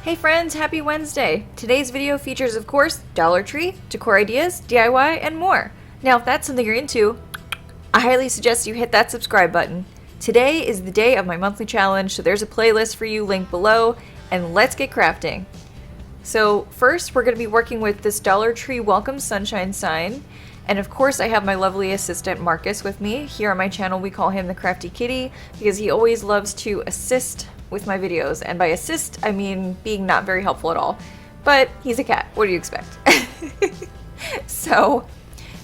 Hey friends, happy Wednesday! Today's video features, of course, Dollar Tree, decor ideas, DIY, and more. Now, if that's something you're into, I highly suggest you hit that subscribe button. Today is the day of my monthly challenge, so there's a playlist for you linked below, and let's get crafting. So first, we're going to be working with this Dollar Tree Welcome Sunshine sign, and of course I have my lovely assistant Marcus with me. Here on my channel we call him the Crafty Kitty, because he always loves to assist with my videos, and by assist I mean being not very helpful at all. But he's a cat, what do you expect? So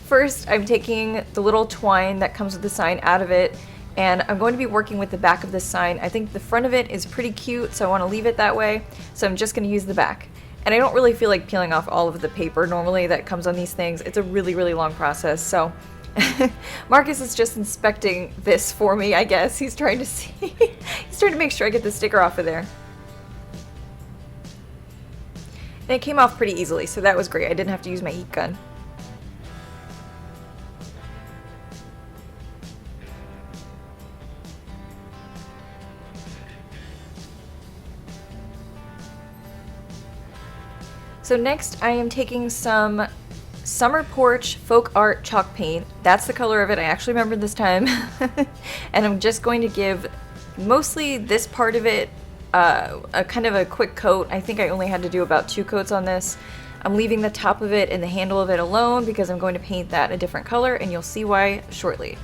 first I'm taking the little twine that comes with the sign out of it, and I'm going to be working with the back of the sign. I think the front of it is pretty cute, so I want to leave it that way, so I'm just going to use the back. And I don't really feel like peeling off all of the paper normally that comes on these things. It's a really, really long process, so Marcus is just inspecting this for me, I guess. He's trying to see. He's trying to make sure I get the sticker off of there. And it came off pretty easily, so that was great. I didn't have to use my heat gun. So next I am taking some Summer Porch Folk Art chalk paint. That's the color of it. I actually remembered this time. And I'm just going to give mostly this part of it a kind of a quick coat. I think I only had to do about 2 coats on this. I'm leaving the top of it and the handle of it alone because I'm going to paint that a different color, and you'll see why shortly.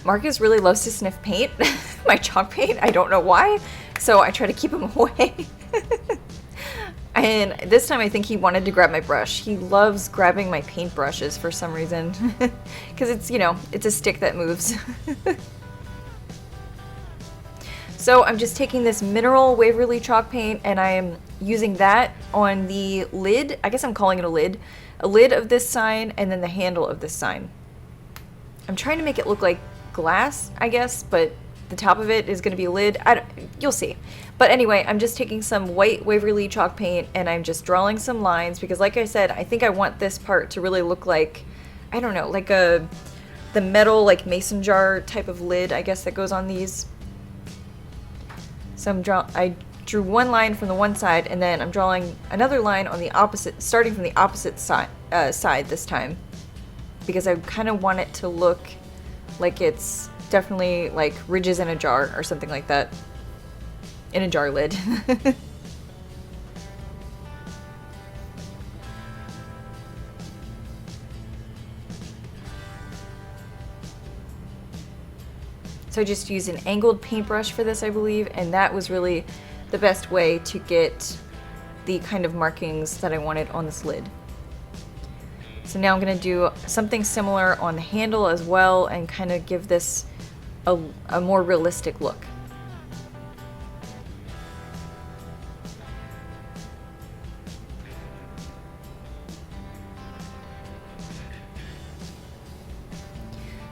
Marcus really loves to sniff paint, my chalk paint. I don't know why, so I try to keep him away. And this time I think he wanted to grab my brush. He loves grabbing my paint brushes for some reason, because it's, you know, it's a stick that moves. So I'm just taking this mineral Waverly chalk paint, and I am using that on the lid. I guess I'm calling it a lid of this sign, and then the handle of this sign. I'm trying to make it look like glass, I guess, but the top of it is going to be a lid. You'll see. But anyway, I'm just taking some white Waverly chalk paint, and I'm just drawing some lines because, like I said, I think I want this part to really look like, I don't know, like the metal, like mason jar type of lid, I guess, that goes on these. So I drew one line from the one side, and then I'm drawing another line on the opposite, starting from the opposite side this time, because I kind of want it to look like it's definitely like ridges in a jar or something like that. In a jar lid. So I just used an angled paintbrush for this, I believe, and that was really the best way to get the kind of markings that I wanted on this lid. So now I'm going to do something similar on the handle as well, and kind of give this a more realistic look.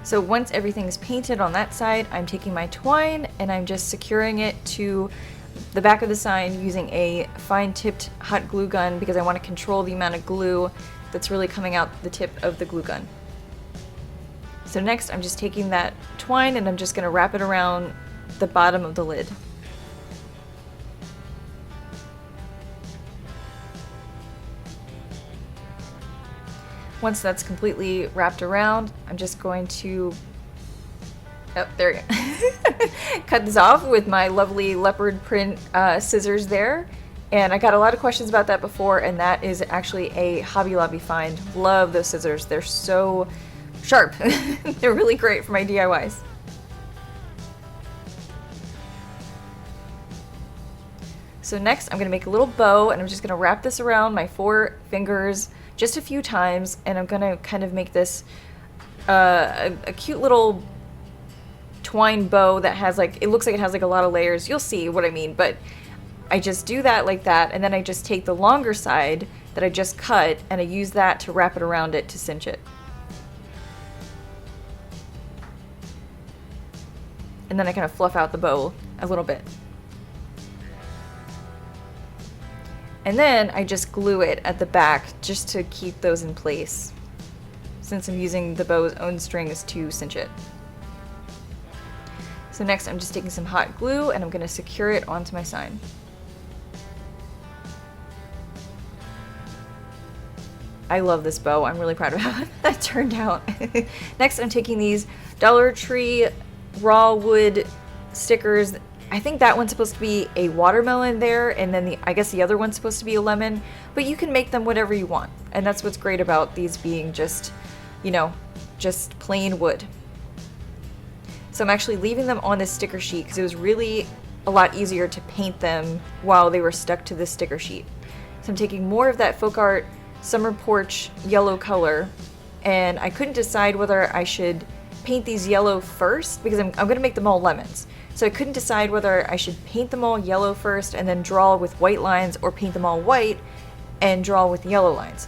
So once everything's painted on that side, I'm taking my twine and I'm just securing it to the back of the sign using a fine-tipped hot glue gun, because I want to control the amount of glue that's really coming out the tip of the glue gun. So next I'm just taking that twine and I'm just going to wrap it around the bottom of the lid. Once that's completely wrapped around, I'm just going to, oh, there you go. Cut this off with my lovely leopard print scissors there. And I got a lot of questions about that before, and that is actually a Hobby Lobby find. Love those scissors. They're so sharp. They're really great for my DIYs. So next I'm going to make a little bow, and I'm just going to wrap this around my 4 fingers just a few times, and I'm going to kind of make this a cute little twine bow that has, like, it looks like it has like a lot of layers. You'll see what I mean, but I just do that like that, and then I just take the longer side that I just cut, and I use that to wrap it around it to cinch it. And then I kind of fluff out the bow a little bit. And then I just glue it at the back just to keep those in place, since I'm using the bow's own strings to cinch it. So next I'm just taking some hot glue and I'm going to secure it onto my sign. I love this bow. I'm really proud of how that turned out. Next I'm taking these Dollar Tree raw wood stickers. I think that one's supposed to be a watermelon there, and then I guess the other one's supposed to be a lemon, but you can make them whatever you want. And that's what's great about these being just, you know, just plain wood. So I'm actually leaving them on this sticker sheet because it was really a lot easier to paint them while they were stuck to this sticker sheet. So I'm taking more of that folk art summer porch yellow color, and I couldn't decide whether I should paint these yellow first because I'm going to make them all lemons. So I couldn't decide whether I should paint them all yellow first and then draw with white lines, or paint them all white and draw with yellow lines.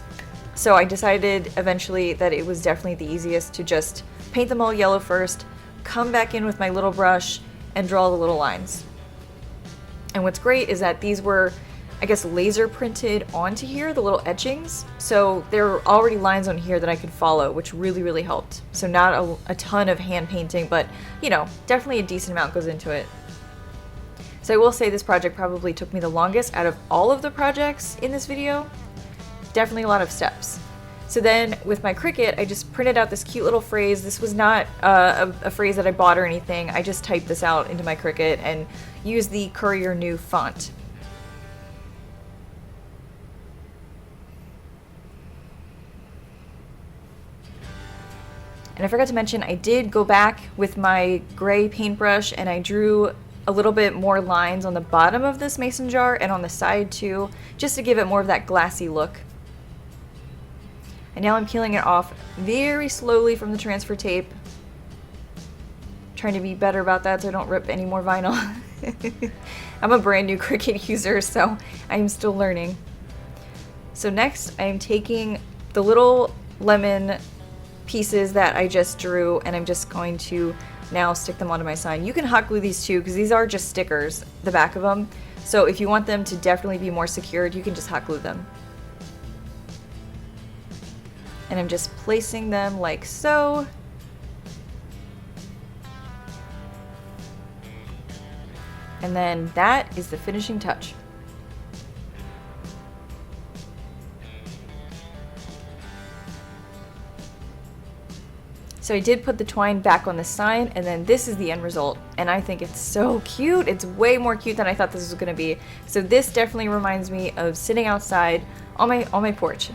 So I decided eventually that it was definitely the easiest to just paint them all yellow first, come back in with my little brush and draw the little lines. And what's great is that these were, I guess, laser printed onto here, the little etchings. So there were already lines on here that I could follow, which really, really helped. So not a ton of hand painting, but, you know, definitely a decent amount goes into it. So I will say this project probably took me the longest out of all of the projects in this video. Definitely a lot of steps. So then with my Cricut, I just printed out this cute little phrase. This was not a phrase that I bought or anything. I just typed this out into my Cricut and used the Courier New font. And I forgot to mention, I did go back with my gray paintbrush and I drew a little bit more lines on the bottom of this mason jar and on the side too, just to give it more of that glassy look. And now I'm peeling it off very slowly from the transfer tape. Trying to be better about that so I don't rip any more vinyl. I'm a brand new Cricut user, so I'm still learning. So next I'm taking the little lemon pieces that I just drew and I'm just going to now stick them onto my sign. You can hot glue these too because these are just stickers, the back of them. So if you want them to definitely be more secured, you can just hot glue them. And I'm just placing them like so. And then that is the finishing touch. So I did put the twine back on the sign, and then this is the end result. And I think it's so cute. It's way more cute than I thought this was gonna be. So this definitely reminds me of sitting outside on my porch.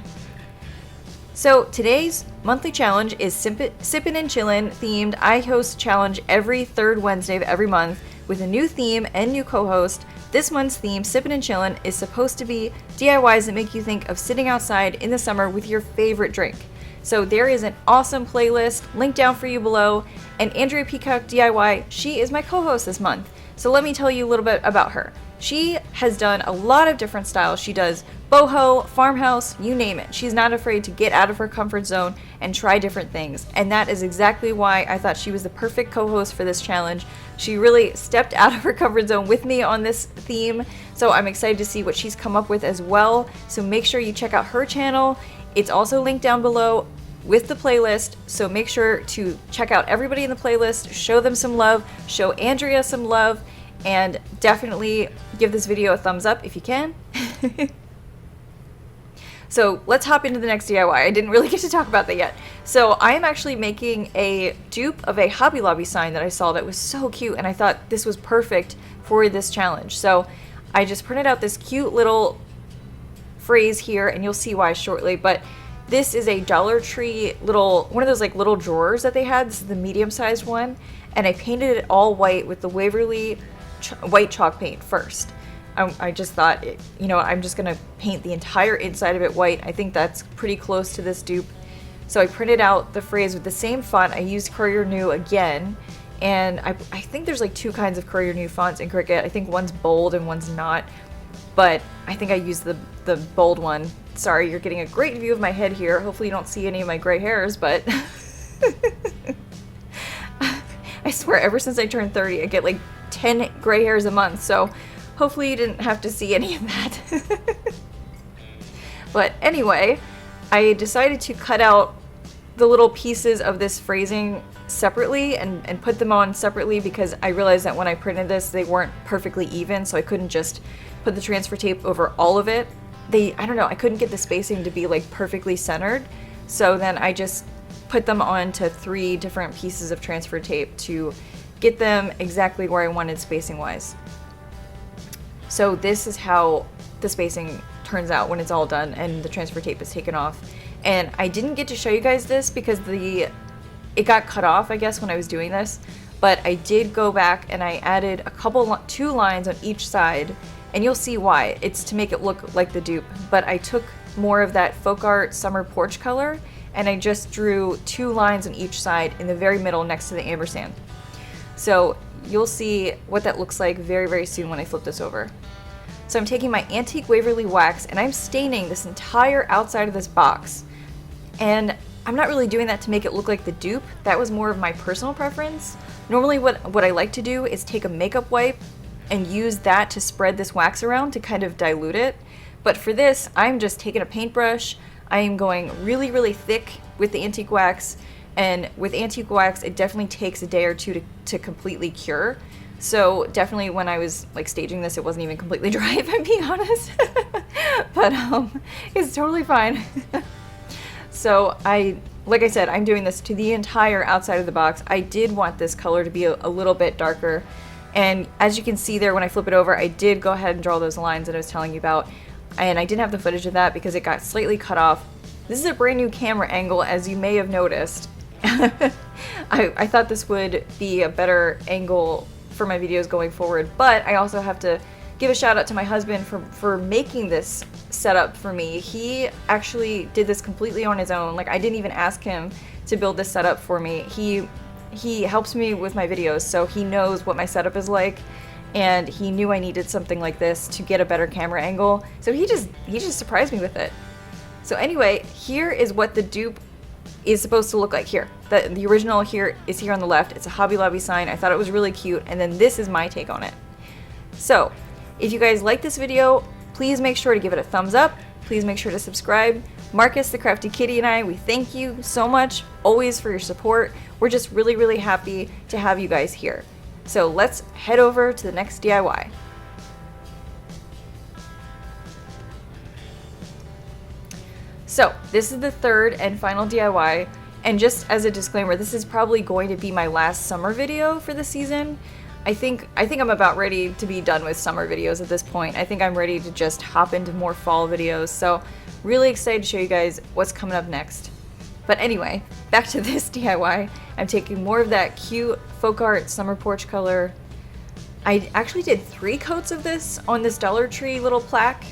So today's monthly challenge is Sippin' and Chillin' themed. I host a challenge every third Wednesday of every month with a new theme and new co-host. This month's theme, Sippin' and Chillin', is supposed to be DIYs that make you think of sitting outside in the summer with your favorite drink. So there is an awesome playlist linked down for you below, and Andrea Peacock DIY, she is my co-host this month. So let me tell you a little bit about her. She has done a lot of different styles. She does boho, farmhouse, you name it. She's not afraid to get out of her comfort zone and try different things. And that is exactly why I thought she was the perfect co-host for this challenge. She really stepped out of her comfort zone with me on this theme. So I'm excited to see what she's come up with as well. So make sure you check out her channel. It's also linked down below with the playlist, so make sure to check out everybody in the playlist, show them some love, show Andrea some love, and definitely give this video a thumbs up if you can. So let's hop into the next DIY. I didn't really get to talk about that yet. So I am actually making a dupe of a Hobby Lobby sign that I saw that was so cute, and I thought this was perfect for this challenge. So I just printed out this cute little phrase here, and you'll see why shortly, but this is a Dollar Tree one of those like little drawers that they had. This is the medium-sized one, and I painted it all white with the Waverly white chalk paint first. I just thought, you know, I'm just gonna paint the entire inside of it white. I think that's pretty close to this dupe. So I printed out the phrase with the same font. I used Courier New again, and I think there's like two kinds of Courier New fonts in Cricut. I think one's bold and one's not, but I think I used the bold one. Sorry, you're getting a great view of my head here. Hopefully you don't see any of my gray hairs, but I swear ever since I turned 30, I get like 10 gray hairs a month, so hopefully you didn't have to see any of that. But anyway, I decided to cut out the little pieces of this phrasing separately and put them on separately because I realized that when I printed this, they weren't perfectly even, so I couldn't just put the transfer tape over all of it. I don't know, I couldn't get the spacing to be like perfectly centered, so then I just put them onto 3 different pieces of transfer tape to get them exactly where I wanted spacing wise. So this is how the spacing turns out when it's all done and the transfer tape is taken off. And I didn't get to show you guys this because it got cut off, I guess, when I was doing this, but I did go back and I added 2 lines on each side, and you'll see why. It's to make it look like the dupe, but I took more of that folk art summer porch color and I just drew 2 lines on each side in the very middle next to the ampersand. So you'll see what that looks like very, very soon when I flip this over. So I'm taking my Antique Waverly wax and I'm staining this entire outside of this box. And I'm not really doing that to make it look like the dupe. That was more of my personal preference. Normally what I like to do is take a makeup wipe and use that to spread this wax around to kind of dilute it. But for this, I'm just taking a paintbrush. I am going really, really thick with the antique wax. And with antique wax, it definitely takes a day or 2 to completely cure. So definitely when I was like staging this, it wasn't even completely dry, if I'm being honest. But it's totally fine. So like I said, I'm doing this to the entire outside of the box. I did want this color to be a little bit darker. And as you can see there, when I flip it over, I did go ahead and draw those lines that I was telling you about. And I didn't have the footage of that because it got slightly cut off. This is a brand new camera angle, as you may have noticed. I thought this would be a better angle for my videos going forward, but I also have to give a shout out to my husband for making this setup for me. He actually did this completely on his own. Like, I didn't even ask him to build this setup for me. He helps me with my videos, so he knows what my setup is like, and he knew I needed something like this to get a better camera angle, so he just surprised me with it. So anyway, here is what the dupe is supposed to look like here. The original here is here on the left. It's a Hobby Lobby sign. I thought it was really cute, and then this is my take on it. So if you guys like this video, please make sure to give it a thumbs up. Please make sure to subscribe. Marcus, the Crafty Kitty, and I, we thank you so much always for your support. We're just really, really happy to have you guys here. So let's head over to the next DIY. So this is the 3rd and final DIY, and just as a disclaimer, this is probably going to be my last summer video for the season. I think I'm about ready to be done with summer videos at this point. I think I'm ready to just hop into more fall videos, so really excited to show you guys what's coming up next. But anyway, back to this DIY. I'm taking more of that cute folk art summer porch color. I actually did 3 coats of this on this Dollar Tree little plaque.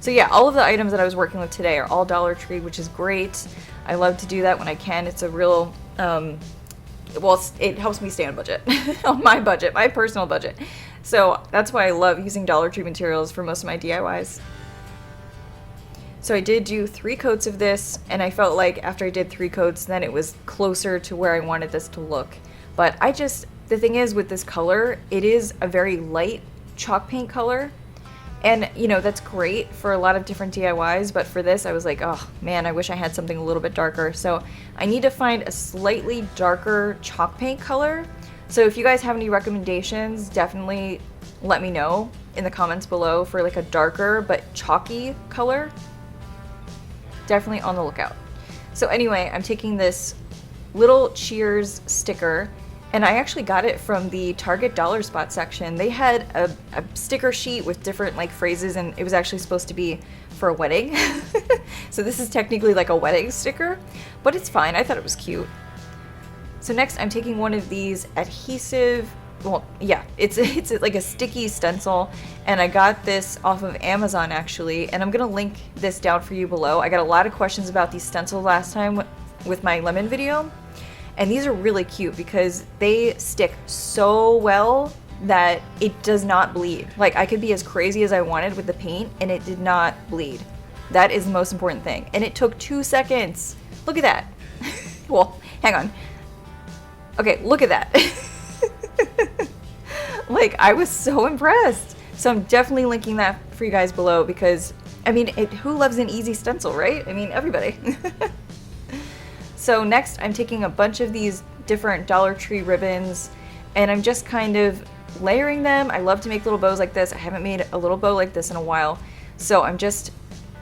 So yeah, all of the items that I was working with today are all Dollar Tree, which is great. I love to do that when I can. It's a real, well, it helps me stay on budget, on my budget, my personal budget. So that's why I love using Dollar Tree materials for most of my DIYs. So I did do 3 coats of this, and I felt like after I did 3 coats, then it was closer to where I wanted this to look. But the thing is with this color, it is a very light chalk paint color. And, you know, that's great for a lot of different DIYs, but for this I was like, oh man, I wish I had something a little bit darker. So I need to find a slightly darker chalk paint color. So if you guys have any recommendations, definitely let me know in the comments below for like a darker but chalky color. Definitely on the lookout. So anyway, I'm taking this little Cheers sticker, and I actually got it from the Target Dollar Spot section. They had a sticker sheet with different like phrases, and it was actually supposed to be for a wedding. So this is technically like a wedding sticker, but it's fine. I thought it was cute. So next I'm taking one of these adhesive, well, yeah, it's like a sticky stencil, and I got this off of Amazon actually, and I'm gonna link this down for you below. I got a lot of questions about these stencils last time with my lemon video. And these are really cute because they stick so well that it does not bleed. Like, I could be as crazy as I wanted with the paint and it did not bleed. That is the most important thing. And it took 2 seconds. Look at that. Well, hang on. Okay, look at that. Like, I was so impressed. So I'm definitely linking that for you guys below because, I mean, who loves an easy stencil, right? I mean, everybody. So next I'm taking a bunch of these different Dollar Tree ribbons and I'm just kind of layering them. I love to make little bows like this. I haven't made a little bow like this in a while. So I'm just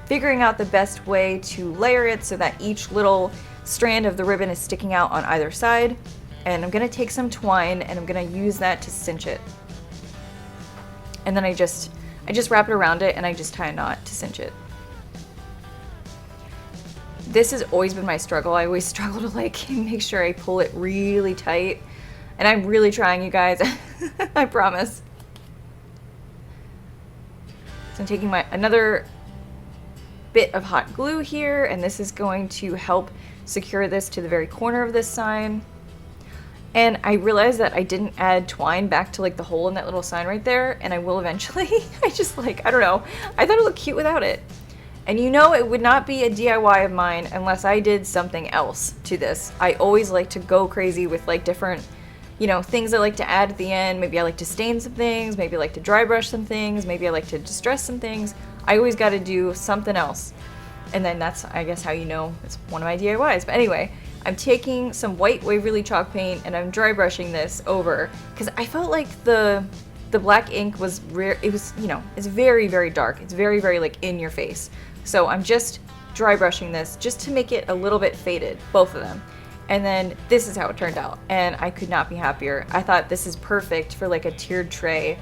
figuring out the best way to layer it so that each little strand of the ribbon is sticking out on either side. And I'm gonna take some twine and I'm gonna use that to cinch it. And then I just wrap it around it and I just tie a knot to cinch it. This has always been my struggle. I always struggle to like make sure I pull it really tight. And I'm really trying, you guys. I promise. So I'm taking another bit of hot glue here, and this is going to help secure this to the very corner of this sign. And I realized that I didn't add twine back to like the hole in that little sign right there, and I will eventually. I just like, I don't know. I thought it looked cute without it. And you know it would not be a DIY of mine unless I did something else to this. I always like to go crazy with like different, you know, things I like to add at the end. Maybe I like to stain some things, maybe I like to dry brush some things, maybe I like to distress some things. I always got to do something else. And then that's, I guess, how you know it's one of my DIYs. But anyway, I'm taking some white Waverly chalk paint and I'm dry brushing this over because I felt like the black ink was rare. It was, you know, it's very, very dark. It's very, very like in your face. So I'm just dry brushing this just to make it a little bit faded, both of them. And then this is how it turned out, and I could not be happier. I thought this is perfect for like a tiered tray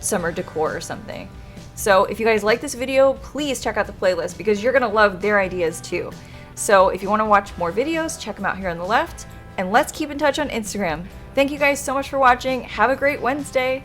summer decor or something. So if you guys like this video, please check out the playlist because you're gonna love their ideas too. So if you wanna watch more videos, check them out here on the left, and let's keep in touch on Instagram. Thank you guys so much for watching. Have a great Wednesday.